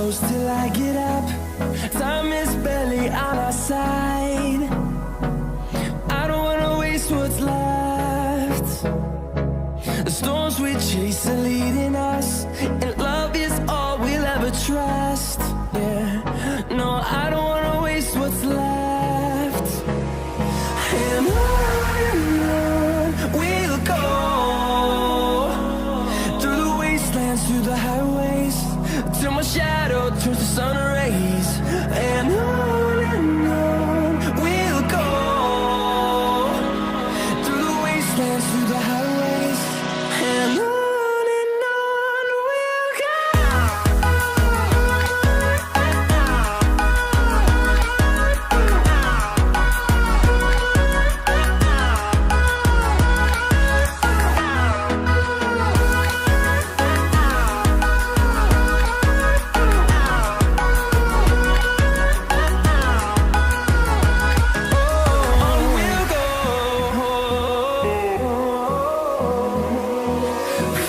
close till I get up. Time is barely on our side. I don't wanna waste what's left. The storms we chase are leading us, and love is all we'll ever trust. Yeah, no, I don't wanna waste what's left. And on we'll go, through the wastelands, through the highways, till my shadow turns to sun rays. And on we'll go, through the wastelands, through the highways, and on we'll go.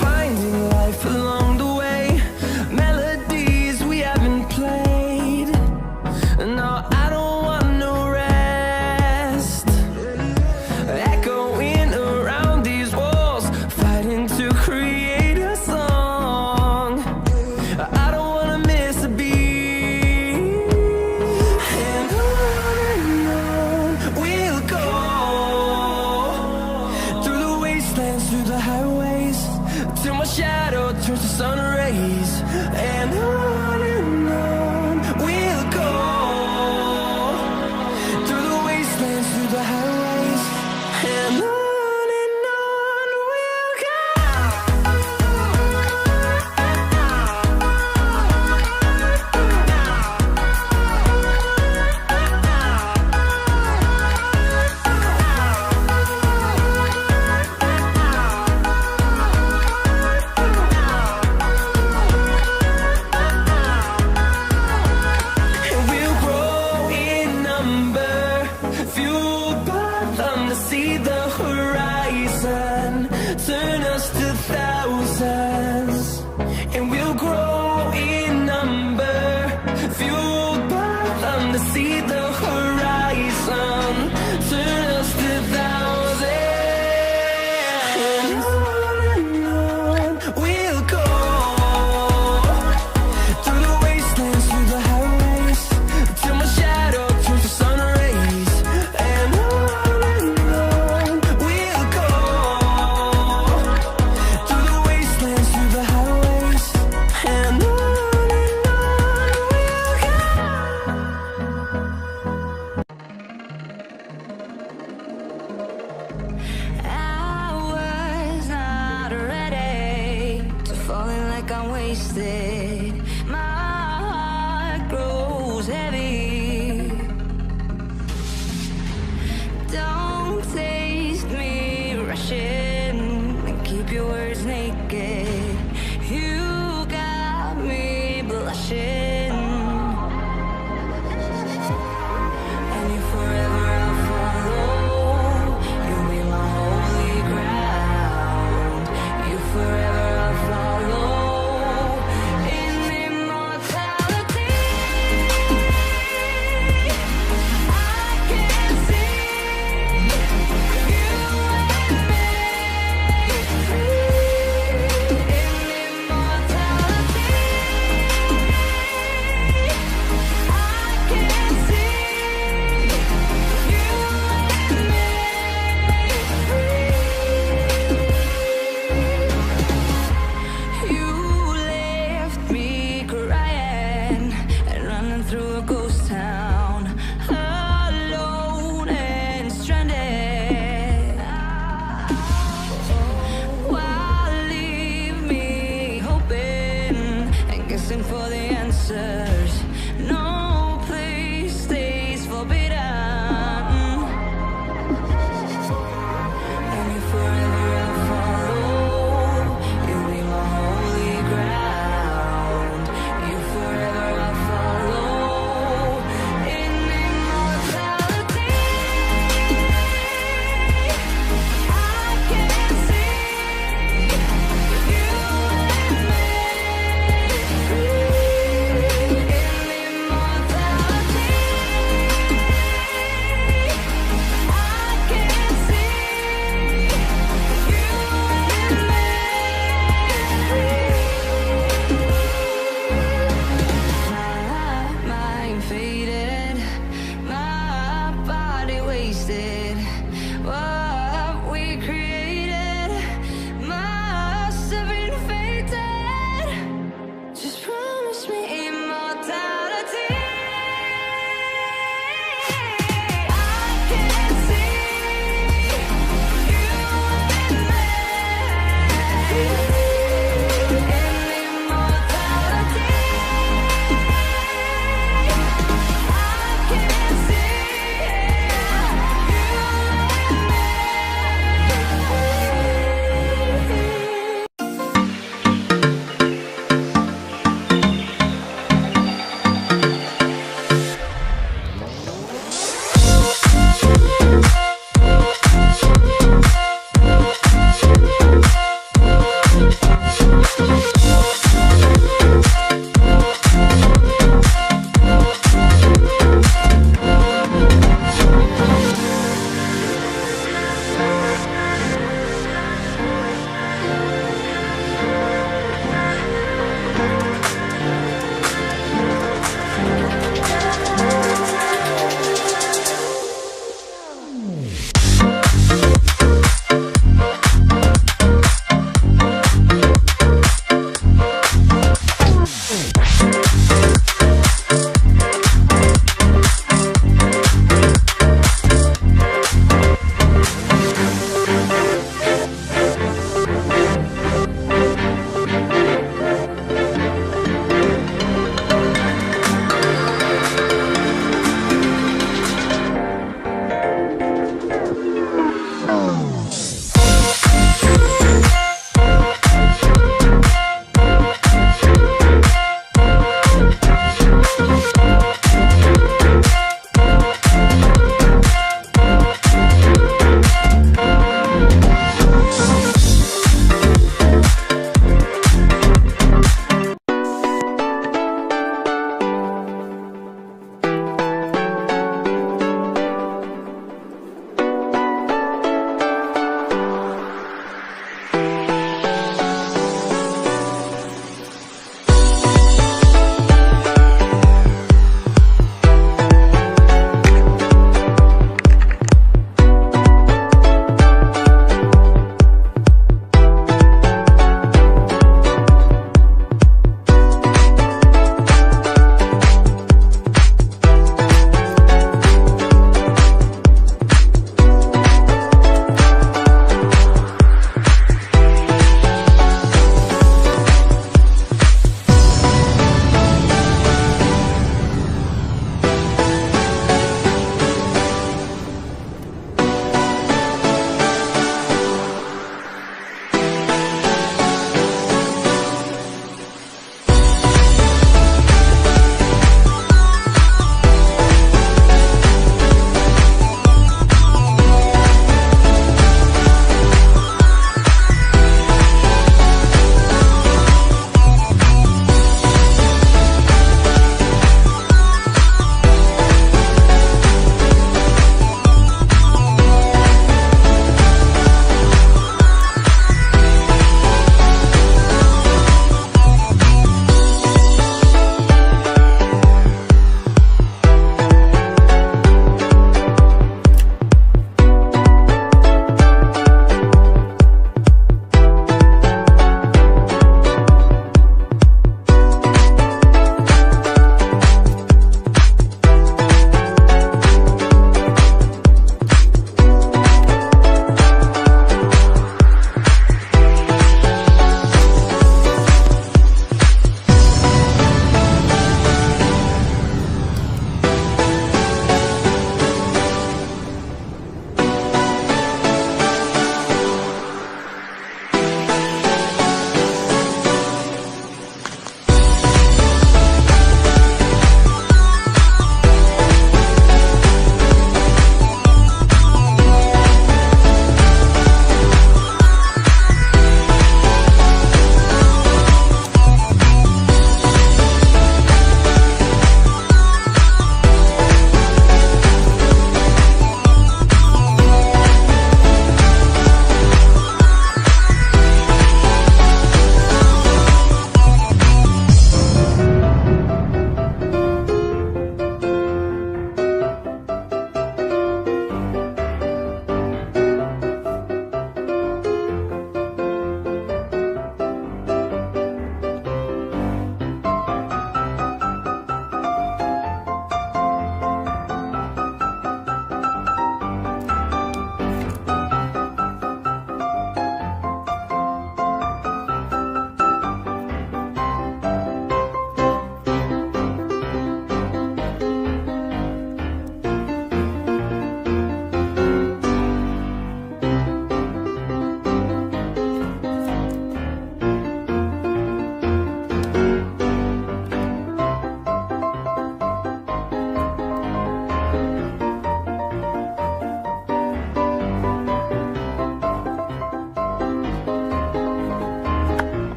Finding life along the way, melodies we haven't played. No, I don't want no rest. Echoing around these walls, fighting to create a song. I don't wanna miss a beat. And on we'll go, through the wastelands, through the highways, till my shadow turns to sun rays. And on we'll go, through the wastelands, through the highways, and on we'll go. And we'll grow in number, fueled by them to see the horizon, turn us to thousands. And we'll grow in number, fueled by them to see the horizon, turn us to thousands.